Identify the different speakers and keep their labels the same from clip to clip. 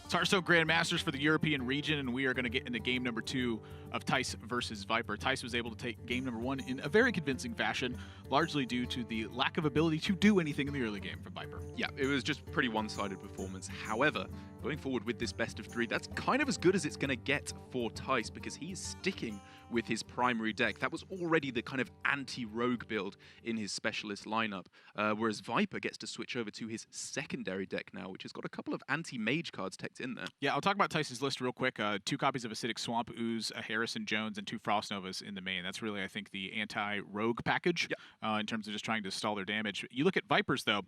Speaker 1: It's Hearthstone Grandmasters for the European region, and we are going to get into game number 2 of Thijs versus Viper. Thijs was able to take game number 1 in a very convincing fashion, largely due to the lack of ability to do anything in the early game from Viper.
Speaker 2: Yeah, it was just pretty one-sided performance. However, going forward with this best of 3, that's kind of as good as it's going to get for Thijs, because he is sticking with his primary deck. That was already the kind of anti-rogue build in his specialist lineup, whereas Viper gets to switch over to his secondary deck now, which has got a couple of anti-mage cards teched in there.
Speaker 1: Yeah, I'll talk about Tyson's list real quick. 2 copies of Acidic Swamp Ooze, a Harrison Jones, and 2 Frost Novas in the main. That's really, I think, the anti-rogue package in terms of just trying to stall their damage. You look at Vipers, though,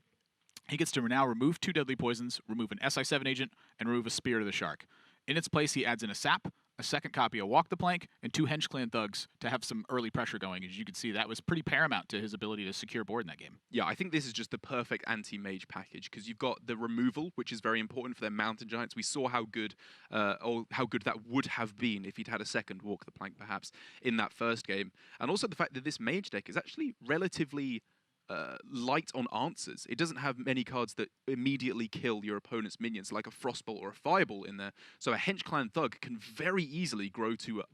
Speaker 1: he gets to now remove 2 deadly poisons, remove an SI7 agent, and remove a Spirit of the Shark. In its place, he adds in a Sap, a second copy of Walk the Plank, and 2 Hench Clan Thugs to have some early pressure going. As you can see, that was pretty paramount to his ability to secure board in that game.
Speaker 2: Yeah, I think this is just the perfect anti-mage package, because you've got the removal, which is very important for their mountain giants. We saw how good that would have been if he'd had a second Walk the Plank, perhaps, in that first game. And also the fact that this mage deck is actually relatively light on answers. It doesn't have many cards that immediately kill your opponent's minions, like a Frostbolt or a Firebolt in there. So a Hench Clan Thug can very easily grow to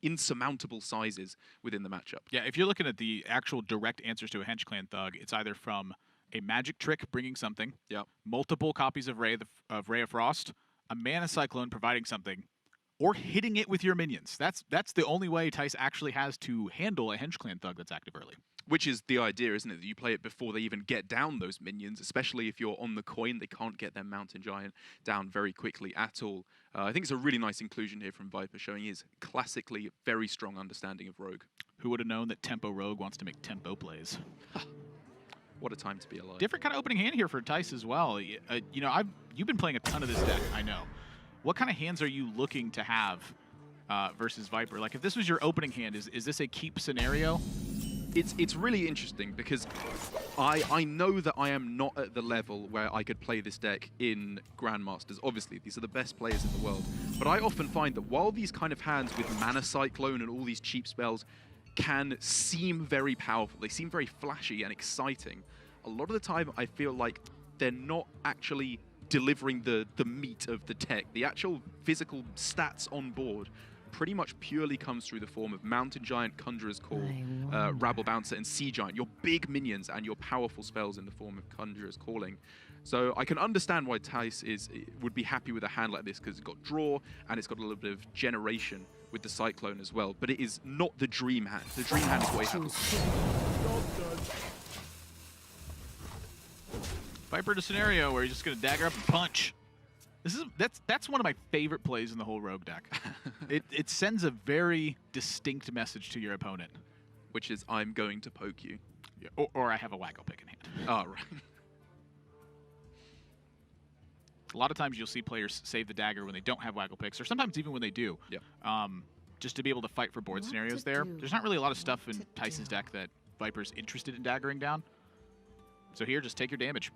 Speaker 2: insurmountable sizes within the matchup.
Speaker 1: Yeah, if you're looking at the actual direct answers to a Hench Clan Thug, it's either from a magic trick bringing something, multiple copies of Ray of Frost, a Mana Cyclone providing something, or hitting it with your minions. That's the only way Thijs actually has to handle a Hench Clan Thug that's active early.
Speaker 2: Which is the idea, isn't it? That you play it before they even get down those minions, especially if you're on the coin. They can't get their mountain giant down very quickly at all. I think it's a really nice inclusion here from Viper, showing his classically very strong understanding of Rogue.
Speaker 1: Who would have known that Tempo Rogue wants to make tempo plays?
Speaker 2: What a time to be alive.
Speaker 1: Different kind of opening hand here for Thijs as well. You know, you've been playing a ton of this deck, I know. What kind of hands are you looking to have versus Viper? Like, if this was your opening hand, is this a keep scenario?
Speaker 2: It's really interesting, because I know that I am not at the level where I could play this deck in Grandmasters. Obviously, these are the best players in the world. But I often find that while these kind of hands with Mana Cyclone and all these cheap spells can seem very powerful, they seem very flashy and exciting, a lot of the time I feel like they're not actually delivering the meat of the deck. The actual physical stats on board pretty much purely comes through the form of Mountain Giant, Conjurer's Call, Rabble Bouncer, and Sea Giant, your big minions and your powerful spells in the form of Conjurer's Calling. So I can understand why Thijs would be happy with a hand like this, because it's got draw and it's got a little bit of generation with the Cyclone as well. But it is not the dream hand. The dream hand is what he has.
Speaker 1: Viper to scenario where he's just going to dagger up and punch. That's one of my favorite plays in the whole Rogue deck. It sends a very distinct message to your opponent,
Speaker 2: which is, I'm going to poke you.
Speaker 1: Yeah, or I have a Waggle Pick in hand.
Speaker 2: Oh, right.
Speaker 1: A lot of times you'll see players save the dagger when they don't have Waggle Picks, or sometimes even when they do.
Speaker 2: Yeah.
Speaker 1: Just to be able to fight for board scenarios there. There's not really a lot of stuff in Tyson's deck that Viper's interested in daggering down. So here, just take your damage.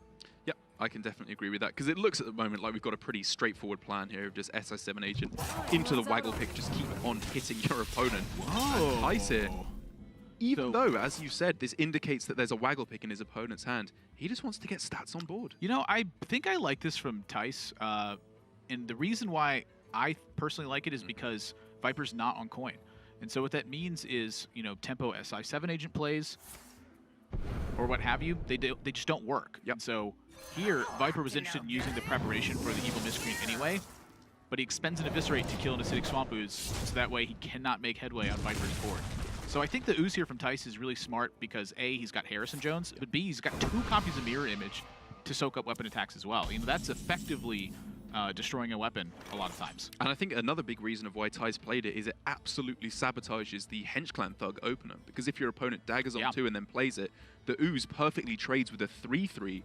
Speaker 2: Yep, I can definitely agree with that, because it looks at the moment like we've got a pretty straightforward plan here of just SI7 agent into the Waggle Pick, just keep on hitting your opponent.
Speaker 1: Whoa!
Speaker 2: And Thijs here, even though, as you said, this indicates that there's a Waggle Pick in his opponent's hand, he just wants to get stats on board.
Speaker 1: You know, I think I like this from Thijs, and the reason why I personally like it is because Viper's not on coin. And so what that means is, you know, tempo SI7 agent plays, or what have you, they just don't work.
Speaker 2: Yep.
Speaker 1: And so here, Viper was interested in using the preparation for the Evil Miscreant anyway, but he expends an Eviscerate to kill an Acidic Swamp Ooze, so that way he cannot make headway on Viper's board. So I think the Ooze here from Thijs is really smart because A, he's got Harrison Jones, but B, he's got 2 copies of Mirror Image to soak up weapon attacks as well. You know, that's effectively destroying a weapon a lot of times.
Speaker 2: And I think another big reason of why Thijs played it is it absolutely sabotages the Hench Clan Thug opener, because if your opponent daggers on 2 and then plays it, the Ooze perfectly trades with a 3/3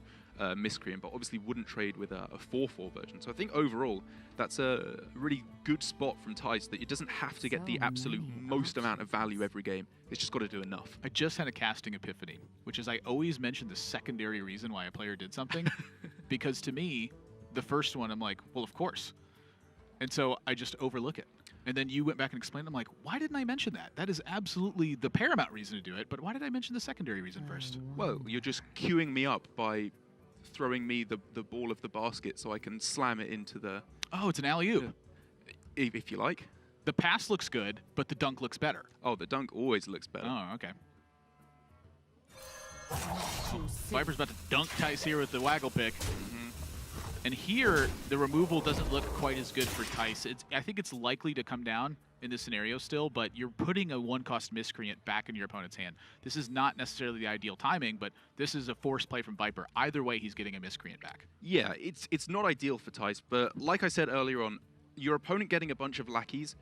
Speaker 2: Miscreant, but obviously wouldn't trade with a 4/4 version. So I think overall, that's a really good spot from Thijs, that it doesn't have to get the absolute most amount of value every game. It's just got to do enough.
Speaker 1: I just had a casting epiphany, which is I always mention the secondary reason why a player did something, because to me, the first one, I'm like, well, of course. And so I just overlook it. And then you went back and explained, I'm like, why didn't I mention that? That is absolutely the paramount reason to do it, but why did I mention the secondary reason first?
Speaker 2: Well, you're just queuing me up by throwing me the ball of the basket so I can slam it into the...
Speaker 1: Oh, it's an alley-oop.
Speaker 2: If you like.
Speaker 1: The pass looks good, but the dunk looks better.
Speaker 2: Oh, the dunk always looks better.
Speaker 1: Oh, okay. Viper's about to dunk Tyson here with the waggle pick. And here, the removal doesn't look quite as good for Tyson. I think it's likely to come down in this scenario still, but you're putting a one-cost Miscreant back in your opponent's hand. This is not necessarily the ideal timing, but this is a forced play from Viper. Either way, he's getting a Miscreant back. Yeah,
Speaker 2: it's not ideal for Tyson, but like I said earlier on, your opponent getting a bunch of lackeys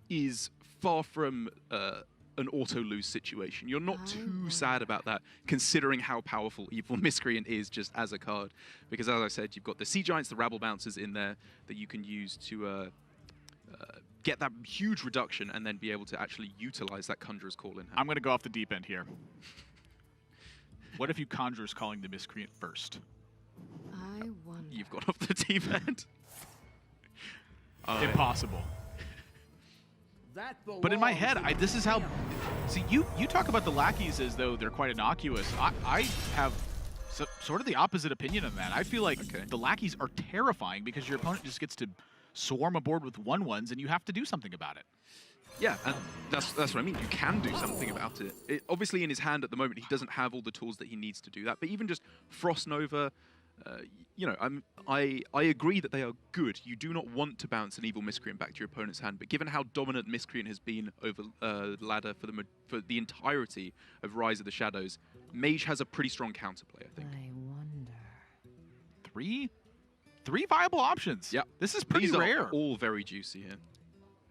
Speaker 2: is far from an auto-lose situation. You're not too sad about that, considering how powerful Evil Miscreant is just as a card. Because as I said, you've got the Sea Giants, the Rabble Bouncers in there that you can use to get that huge reduction and then be able to actually utilize that Conjurer's Call in hand.
Speaker 1: I'm going to go off the deep end here. What if you Conjurer's Calling the Miscreant first?
Speaker 3: I wonder.
Speaker 2: You've got off the deep end.
Speaker 1: Impossible. But in my head, this is how... See, you talk about the lackeys as though they're quite innocuous. I have sort of the opposite opinion on that. I feel like the lackeys are terrifying because your opponent just gets to swarm aboard with 1/1s and you have to do something about it.
Speaker 2: Yeah, and that's what I mean. You can do something about it. Obviously, in his hand at the moment, he doesn't have all the tools that he needs to do that. But even just Frost Nova... you know, I agree that they are good. You do not want to bounce an Evil Miscreant back to your opponent's hand, but given how dominant Miscreant has been over the ladder for the entirety of Rise of the Shadows, Mage has a pretty strong counterplay, I think.
Speaker 3: I wonder.
Speaker 1: Three viable options.
Speaker 2: Yeah,
Speaker 1: this is pretty
Speaker 2: These
Speaker 1: rare.
Speaker 2: Are all very juicy here.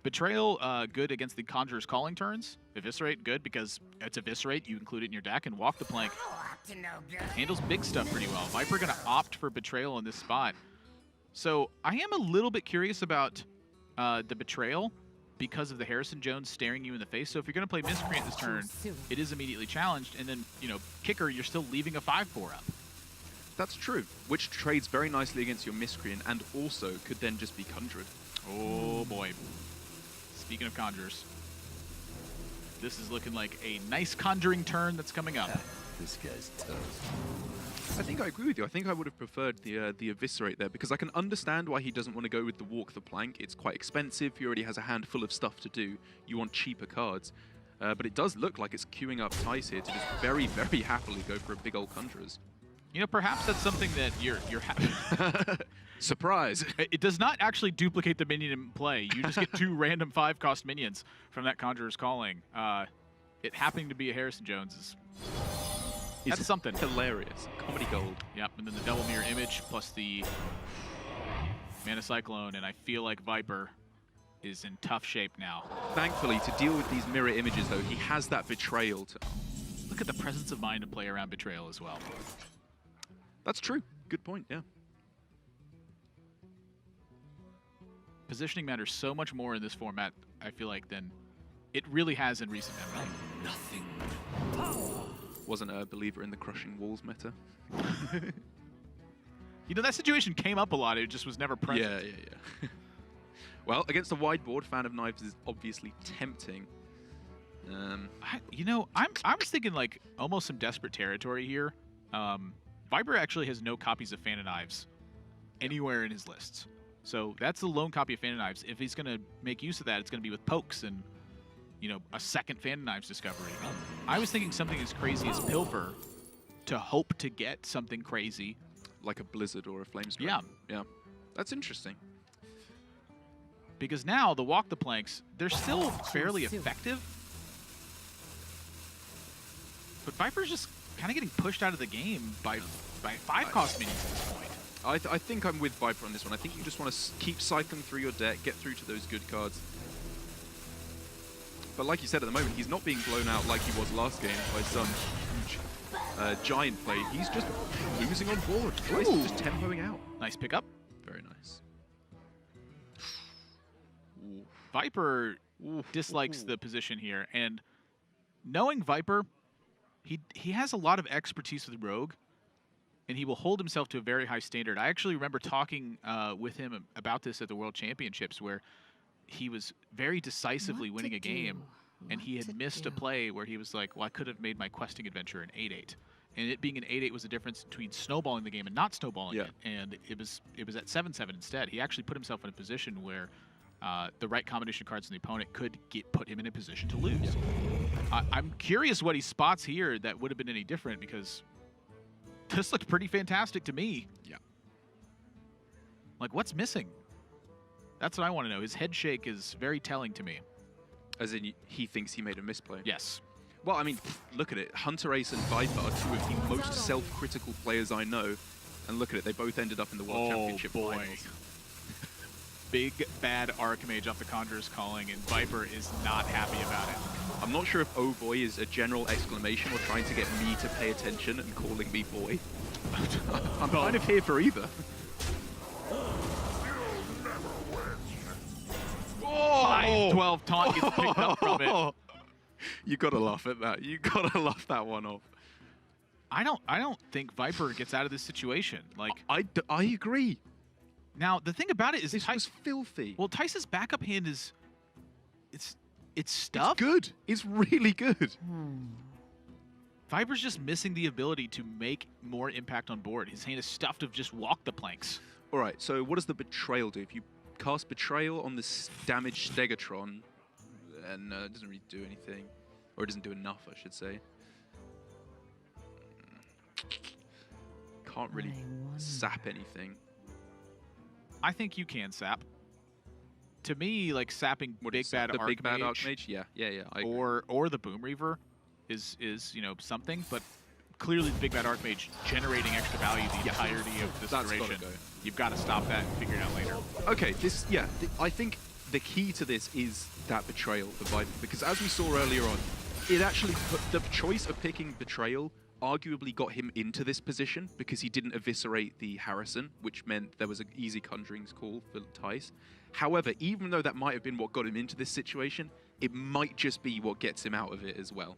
Speaker 1: Betrayal, good against the Conjurer's Calling turns. Eviscerate, good because it's Eviscerate. You include it in your deck and Walk the Plank. Handles big stuff pretty well. Viper going to opt for Betrayal in this spot. So I am a little bit curious about the Betrayal because of the Harrison Jones staring you in the face. So if you're going to play Miscreant this turn, it is immediately challenged. And then, you know, Kicker, you're still leaving a 5/4 up.
Speaker 2: That's true, which trades very nicely against your Miscreant and also could then just be Conjured.
Speaker 1: Oh, boy. Speaking of Conjurers, this is looking like a nice Conjuring turn that's coming up.
Speaker 4: This guy's toast.
Speaker 2: I think I agree with you. I think I would have preferred the Eviscerate there because I can understand why he doesn't want to go with the Walk the Plank. It's quite expensive. He already has a handful of stuff to do. You want cheaper cards. But it does look like it's queuing up Thijs here to just very, very happily go for a big old Conjurers.
Speaker 1: You know, perhaps that's something that you're happy.
Speaker 2: Surprise!
Speaker 1: It does not actually duplicate the minion in play. You just get 2 random 5-cost minions from that Conjurer's Calling. It happening to be a Harrison Jones that's something.
Speaker 2: Hilarious. Comedy gold.
Speaker 1: Yep, and then the Double Mirror Image plus the Mana Cyclone, and I feel like Viper is in tough shape now.
Speaker 2: Thankfully, to deal with these mirror images, though, he has that Betrayal to...
Speaker 1: Look at the presence of mind to play around Betrayal as well.
Speaker 2: That's true. Good point, yeah.
Speaker 1: Positioning matters so much more in this format, I feel like, than it really has in recent memory.
Speaker 4: Nothing.
Speaker 2: Wasn't a believer in the crushing walls meta.
Speaker 1: You know, that situation came up a lot. It just was never present.
Speaker 2: Yeah. Well, against the wide board, Fan of Knives is obviously tempting.
Speaker 1: You know, I was thinking like almost some desperate territory here. Viper actually has no copies of Fan of Knives anywhere in his lists. So that's the lone copy of Fan of Knives. If he's going to make use of that, it's going to be with Pokes and, you know, a second Fan of Knives discovery. I was thinking something as crazy as Pilfer to hope to get something crazy.
Speaker 2: Like a Blizzard or a Flamestrike.
Speaker 1: Yeah.
Speaker 2: That's interesting.
Speaker 1: Because now the Walk the Planks, they're still fairly effective. But Viper's just kind of getting pushed out of the game by 5-cost minions at this point.
Speaker 2: I think I'm with Viper on this one. I think you just want to keep cycling through your deck, get through to those good cards. But like you said, at the moment, he's not being blown out like he was last game by some huge giant play. He's just losing on board. He's just tempoing out.
Speaker 1: Nice pickup.
Speaker 2: Very nice.
Speaker 1: Viper dislikes the position here, and knowing Viper, he has a lot of expertise with Rogue, and he will hold himself to a very high standard. I actually remember talking with him about this at the World Championships, where he was very decisively winning a game, and he had missed a play where he was like, well, I could have made my questing adventure an 8-8. and it being an 8-8 was the difference between snowballing the game and not snowballing it. And it was at 7-7 instead. He actually put himself in a position where the right combination of cards from the opponent could put him in a position to lose. I'm curious what he spots here that would have been any different, because this looked pretty fantastic to me.
Speaker 2: Yeah.
Speaker 1: Like, what's missing? That's what I want to know. His head shake is very telling to me.
Speaker 2: As in, he thinks he made a misplay.
Speaker 1: Yes.
Speaker 2: Well, I mean, look at it. Hunter Ace and Viper are two of the most self-critical players I know. And look at it. They both ended up in the World Championship finals.
Speaker 1: Big bad Archmage off the Conjurer's Calling, and Viper is not happy about it.
Speaker 2: I'm not sure if "oh boy" is a general exclamation or trying to get me to pay attention and calling me boy. I'm kind of here for either.
Speaker 1: Oh! 12 taunt gets picked up from it.
Speaker 2: You gotta laugh at that. You gotta laugh that one off.
Speaker 1: I don't think Viper gets out of this situation. Like,
Speaker 2: I agree.
Speaker 1: now the thing about it is
Speaker 2: This was filthy.
Speaker 1: well, Tyson's backup hand is it's stuff.
Speaker 2: It's good. It's really good.
Speaker 1: Viper's just missing the ability to make more impact on board. His hand is stuffed of just walk the planks.
Speaker 2: All right. So what does the Betrayal do? If you cast Betrayal on this damaged Stegatron, and it doesn't really do anything, or it doesn't do enough, I should say. Can't really sap anything.
Speaker 1: I think you can sap. To me, like, sapping Big Bad
Speaker 2: The Big Bad
Speaker 1: Archmage
Speaker 2: Archmage? Yeah. I agree.
Speaker 1: or the Boom Reaver is something, but clearly the Big Bad Archmage generating extra value the entirety of this
Speaker 2: That's
Speaker 1: duration.
Speaker 2: gotta go.
Speaker 1: You've got to stop that and figure it out later.
Speaker 2: Okay, I think the key to this is that Betrayal for Viper, because as we saw earlier on, it actually put the choice of picking Betrayal arguably got him into this position because he didn't eviscerate the Harrison, which meant there was an easy Conjuring's call for Thijs. However, even though that might have been what got him into this situation, it might just be what gets him out of it as well.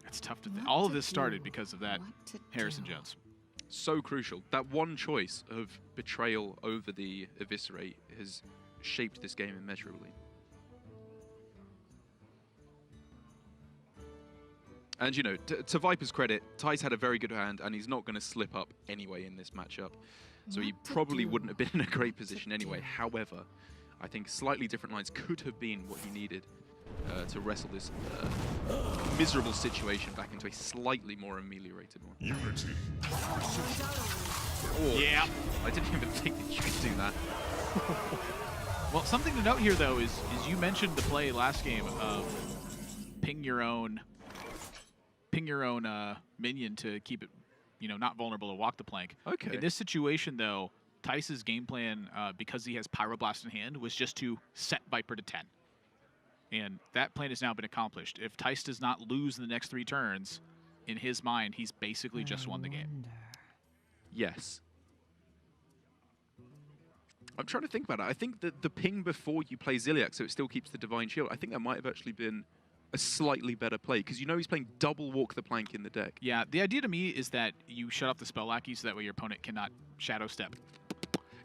Speaker 1: It's tough to think. All of this started because of that Harrison Jones.
Speaker 2: So crucial. That one choice of Betrayal over the Eviscerate has shaped this game immeasurably. And, you know, to Viper's credit, Tyson had a very good hand, and he's not going to slip up anyway in this matchup. So he probably wouldn't have been in a great position anyway. However, I think slightly different lines could have been what he needed to wrestle this miserable situation back into a slightly more ameliorated one.
Speaker 4: Unity.
Speaker 2: Oh,
Speaker 1: Yeah.
Speaker 2: I didn't even think that you could do that.
Speaker 1: Well, something to note here, though, is you mentioned the play last game of ping your own minion to keep it, not vulnerable to walk the plank.
Speaker 2: Okay.
Speaker 1: In this situation, though, Tyson's game plan, because he has Pyroblast in hand, was just to set Viper to 10. And that plan has now been accomplished. If Tyson does not lose in the next 3 turns, in his mind, he's basically just won the game.
Speaker 2: Yes. I'm trying to think about it. I think that the ping before you play Ziliac, so it still keeps the Divine Shield, I think that might have actually been a slightly better play, because he's playing double walk the plank in the deck.
Speaker 1: Yeah, the idea to me is that you shut off the spell lackey so that way your opponent cannot shadow step.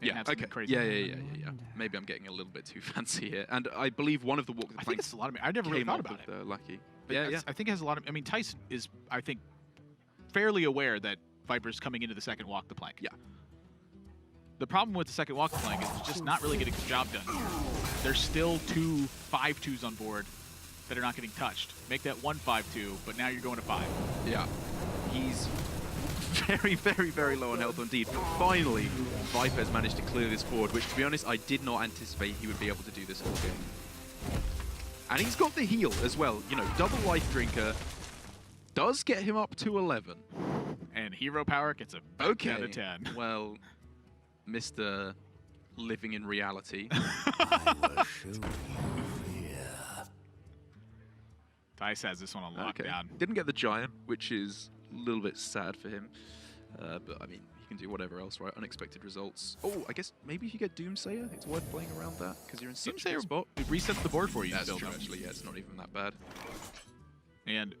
Speaker 2: Yeah, okay.
Speaker 1: Crazy.
Speaker 2: Yeah. Maybe I'm getting a little bit too fancy here. And I believe one of the walk the
Speaker 1: I think
Speaker 2: plank
Speaker 1: it's a lot of. I never really
Speaker 2: came
Speaker 1: thought
Speaker 2: off
Speaker 1: about
Speaker 2: of
Speaker 1: it.
Speaker 2: the Lucky.
Speaker 1: But
Speaker 2: Yeah.
Speaker 1: I think it has a lot of. I mean, Tyson is, I think, fairly aware that Viper's coming into the second walk the plank.
Speaker 2: Yeah.
Speaker 1: The problem with the second walk the plank is it's just not really getting the job done. There's still 2 5/2s on board that are not getting touched. Make that 1 5/2, but now you're going to 5.
Speaker 2: Yeah. He's very, very, very low on health indeed. But finally, Viper has managed to clear this board, which, to be honest, I did not anticipate he would be able to do this whole game. And he's got the heal as well. Double Life Drinker does get him up to 11.
Speaker 1: And hero power gets a back out of 10.
Speaker 2: Well, Mr. Living in Reality.
Speaker 1: Thijs has this one on lockdown.
Speaker 2: Didn't get the Giant, which is a little bit sad for him. But, I mean, he can do whatever else, right? Unexpected results. Oh, I guess maybe if you get Doomsayer, it's worth playing around that, because you're in such a good spot.
Speaker 1: It resets the board for you.
Speaker 2: That's
Speaker 1: still,
Speaker 2: true,
Speaker 1: though.
Speaker 2: actually. Yeah, it's not even that bad.
Speaker 1: And,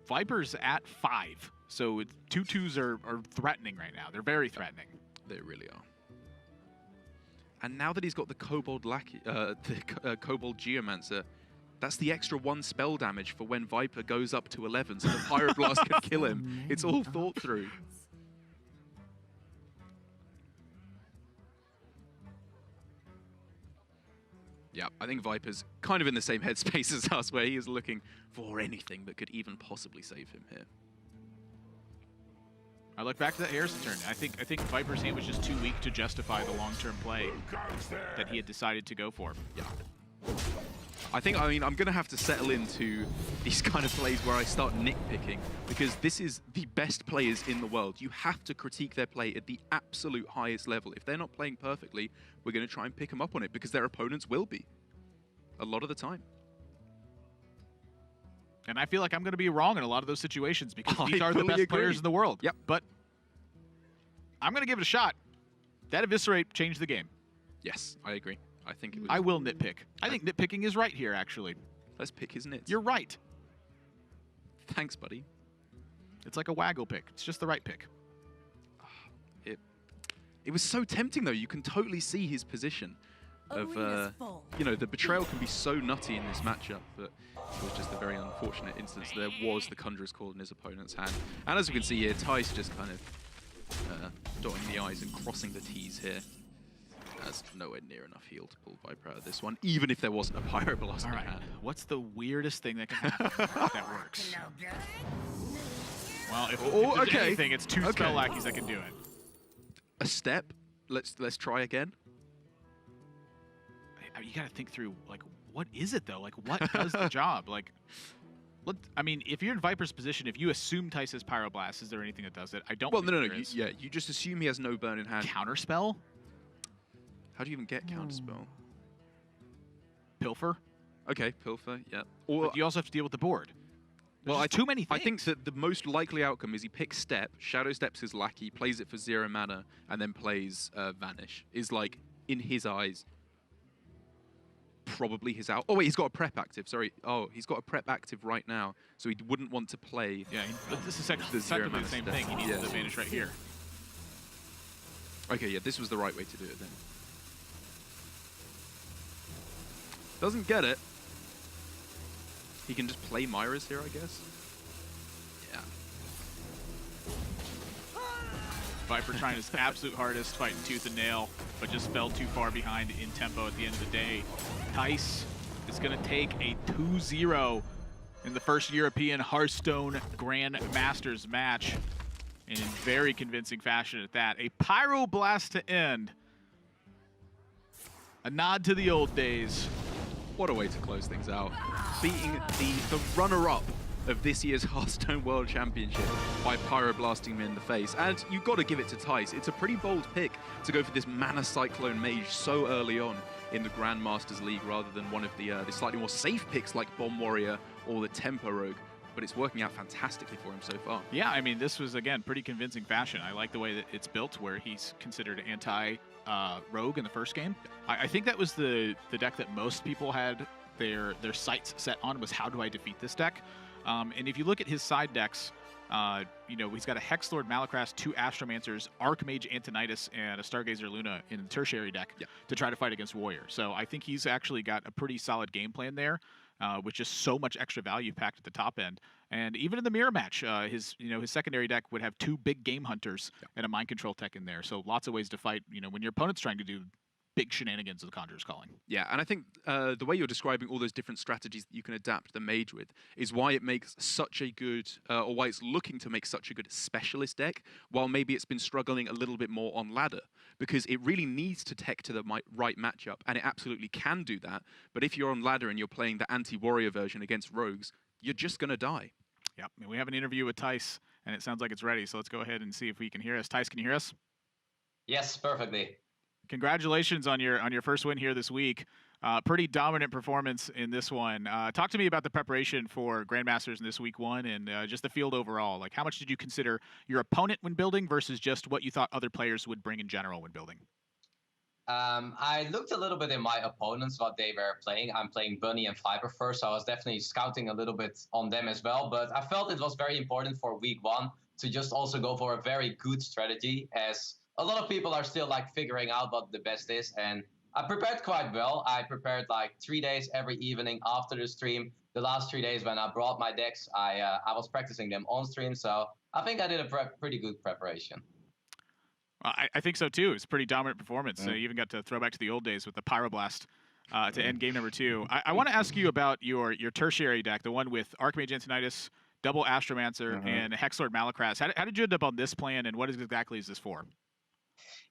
Speaker 1: Viper's at 5. So 2/2s are threatening right now. They're very threatening.
Speaker 2: They really are. And now that he's got the Kobold Lackey, the Kobold Geomancer, That's the extra 1 spell damage for when Viper goes up to 11, so the Pyroblast can kill him. It's all thought through. Yeah, I think Viper's kind of in the same headspace as us, where he is looking for anything that could even possibly save him here.
Speaker 1: I look back to that Harrison turn. I think Viper's hand was just too weak to justify the long-term play that he had decided to go for.
Speaker 2: Yeah. I mean, I'm going to have to settle into these kind of plays where I start nitpicking, because this is the best players in the world. You have to critique their play at the absolute highest level. If they're not playing perfectly, we're going to try and pick them up on it, because their opponents will be. A lot of the time.
Speaker 1: And I feel like I'm going to be wrong in a lot of those situations, because these are the
Speaker 2: fully
Speaker 1: best
Speaker 2: agree.
Speaker 1: players in the world.
Speaker 2: Yep.
Speaker 1: But I'm going to give it a shot. That Eviscerate changed the game.
Speaker 2: Yes, I agree. I think it was...
Speaker 1: I will nitpick. I think nitpicking is right here, actually.
Speaker 2: Let's pick his nits.
Speaker 1: You're right.
Speaker 2: Thanks, buddy.
Speaker 1: It's like a waggle pick. It's just the right pick.
Speaker 2: It was so tempting, though. You can totally see his position of, you know, the betrayal can be so nutty in this matchup, but it was just a very unfortunate instance. There was the Conjurer's Call in his opponent's hand. And as we can see here, Tyson just kind of dotting the I's and crossing the T's here. That's nowhere near enough heal to pull Viper out of this one, even if there wasn't a Pyroblast in hand.
Speaker 1: What's the weirdest thing that can happen that works? Well, if there's anything, it's 2 spell lackeys that can do it.
Speaker 2: A step. Let's try again.
Speaker 1: You got to think through, like, what is it though? Like, what does the job? Like, I mean, if you're in Viper's position, if you assume Tyson's Pyroblast, is there anything that does it? I don't.
Speaker 2: Well,
Speaker 1: think
Speaker 2: no.
Speaker 1: there is.
Speaker 2: You just assume he has no burn in hand.
Speaker 1: Counterspell.
Speaker 2: How do you even get counterspell?
Speaker 1: Pilfer.
Speaker 2: Okay, Pilfer. Yeah. Or
Speaker 1: But you also have to deal with the board.
Speaker 2: well,
Speaker 1: too many things.
Speaker 2: I think that the most likely outcome is he picks Step, Shadow Steps his lackey, plays it for 0 mana, and then plays Vanish. Is like, in his eyes, probably his out. Oh wait, he's got a prep active. Sorry. Oh, he's got a prep active right now, so he wouldn't want to play.
Speaker 1: Yeah, but this is effectively the same
Speaker 2: step.
Speaker 1: thing. He needs to Vanish right here.
Speaker 2: Okay, yeah, this was the right way to do it then. Doesn't get it. He can just play Myra's here, I guess. Yeah.
Speaker 1: Viper trying his absolute hardest, fighting tooth and nail, but just fell too far behind in tempo at the end of the day. Thijs is going to take a 2-0 in the first European Hearthstone Grandmasters match, and in very convincing fashion at that. A Pyroblast to end. A nod to the old days.
Speaker 2: What a way to close things out. Beating the runner-up of this year's Hearthstone World Championship by Pyroblasting him in the face. And you've got to give it to Tyson. It's a pretty bold pick to go for this Mana Cyclone Mage so early on in the Grandmasters League, rather than one of the slightly more safe picks like Bomb Warrior or the Tempo Rogue. But it's working out fantastically for him so far.
Speaker 1: Yeah, I mean, this was, again, pretty convincing fashion. I like the way that it's built, where he's considered anti-rogue in the first game. I think that was the deck that most people had their sights set on, was how do I defeat this deck? And if you look at his side decks, you know, he's got a Hexlord, Malacrast, 2 Astromancers, Archmage, Antonidas, and a Stargazer Luna in the tertiary deck to try to fight against Warrior. So I think he's actually got a pretty solid game plan there, with just so much extra value packed at the top end. And even in the mirror match, his secondary deck would have 2 big game hunters and a mind control tech in there. So lots of ways to fight, you know, when your opponent's trying to do big shenanigans of the Conjurer's Calling.
Speaker 2: Yeah, and I think the way you're describing all those different strategies that you can adapt the Mage with is why it makes such a good, or why it's looking to make such a good specialist deck, while maybe it's been struggling a little bit more on ladder, because it really needs to tech to the right matchup, and it absolutely can do that. But if you're on ladder and you're playing the anti-warrior version against rogues, you're just going to die.
Speaker 1: Yep, and we have an interview with Tyson, and it sounds like it's ready, so let's go ahead and see if we can hear us. Tyson, can you hear us?
Speaker 5: Yes, perfectly.
Speaker 1: Congratulations on your first win here this week. Pretty dominant performance in this one. Talk to me about the preparation for Grandmasters in this week 1, and just the field overall. Like, how much did you consider your opponent when building versus just what you thought other players would bring in general when building?
Speaker 5: I looked a little bit in my opponents, what they were playing. I'm playing Bunny and Viper first, so I was definitely scouting a little bit on them as well. But I felt it was very important for week 1 to just also go for a very good strategy, as a lot of people are still like figuring out what the best is. And I prepared quite well. I prepared like 3 days every evening after the stream. The last 3 days when I brought my decks, I was practicing them on stream. So I think I did a pretty good preparation.
Speaker 1: I think so too. It's a pretty dominant performance. You even got to throw back to the old days with the Pyroblast to end game number 2. I want to ask you about your tertiary deck, the one with Archmage Antonidas, double Astromancer, and Hexlord Malacras. How did you end up on this plan, and what exactly is this for?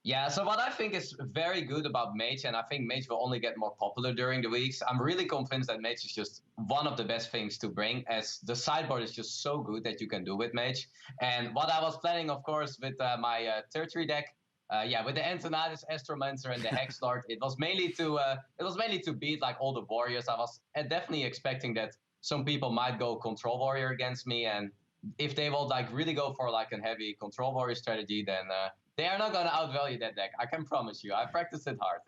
Speaker 5: Yeah, so what I think is very good about Mage, and I think Mage will only get more popular during the weeks, I'm really convinced that Mage is just one of the best things to bring, as the sideboard is just so good that you can do with Mage. And what I was planning, of course, with my tertiary deck, with the Antonidas, Astromancer, and the Hexlord, it was mainly to beat like all the warriors. I was definitely expecting that some people might go Control Warrior against me, and if they will like really go for like a heavy Control Warrior strategy, then they are not going to outvalue that deck. I can promise you. I practiced it hard.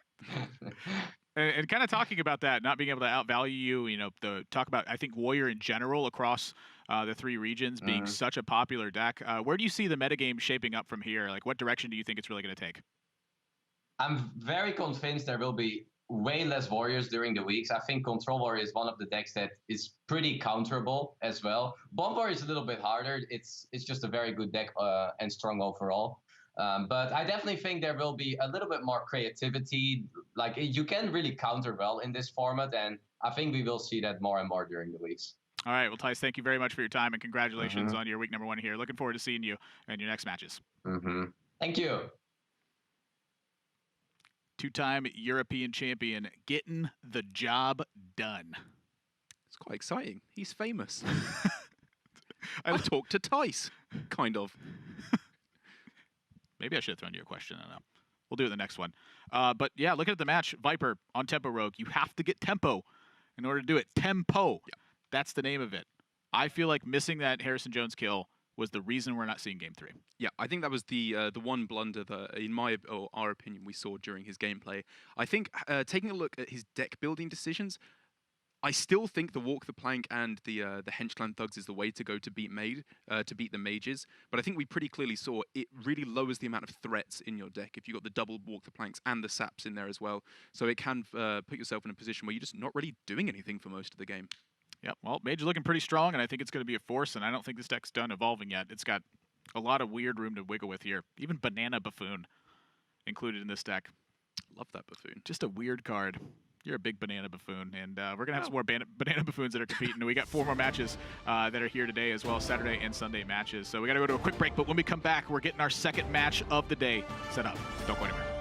Speaker 1: And kind of talking about that, not being able to outvalue you, talk about, I think, Warrior in general across the 3 regions being such a popular deck. Where do you see the metagame shaping up from here? Like, what direction do you think it's really going to take?
Speaker 5: I'm very convinced there will be way less Warriors during the weeks. I think Control Warrior is one of the decks that is pretty counterable as well. Bomb Warrior is a little bit harder. It's just a very good deck and strong overall. But I definitely think there will be a little bit more creativity. Like, you can really counter well in this format, and I think we will see that more and more during the weeks.
Speaker 1: All right. Well, Thijs, thank you very much for your time, and congratulations on your week number 1 here. Looking forward to seeing you in your next matches.
Speaker 5: Thank you.
Speaker 1: 2-time European champion, getting the job done.
Speaker 2: It's quite exciting. He's famous. I talked to Tyson, kind of.
Speaker 1: Maybe I should have thrown you a question. I don't know. We'll do it the next one. But yeah, looking at the match, Viper on Tempo Rogue. You have to get tempo in order to do it. Tempo. Yeah. That's the name of it. I feel like missing that Harrison Jones kill was the reason we're not seeing game 3.
Speaker 2: Yeah, I think that was the one blunder that, in our opinion, we saw during his gameplay. I think taking a look at his deck building decisions, I still think the Walk the Plank and the Hench Clan Thugs is the way to go to beat the mages. But I think we pretty clearly saw it really lowers the amount of threats in your deck if you've got the double Walk the Planks and the Saps in there as well. So it can put yourself in a position where you're just not really doing anything for most of the game.
Speaker 1: Yeah, well, Mage is looking pretty strong, and I think it's going to be a force, and I don't think this deck's done evolving yet. It's got a lot of weird room to wiggle with here. Even Banana Buffoon included in this deck.
Speaker 2: Love that Buffoon.
Speaker 1: Just a weird card. You're a big Banana Buffoon, and we're going to have some more Banana Buffoons that are competing. We got 4 more matches that are here today, as well as Saturday and Sunday matches. So we got to go to a quick break, but when we come back, we're getting our second match of the day set up. Don't go anywhere.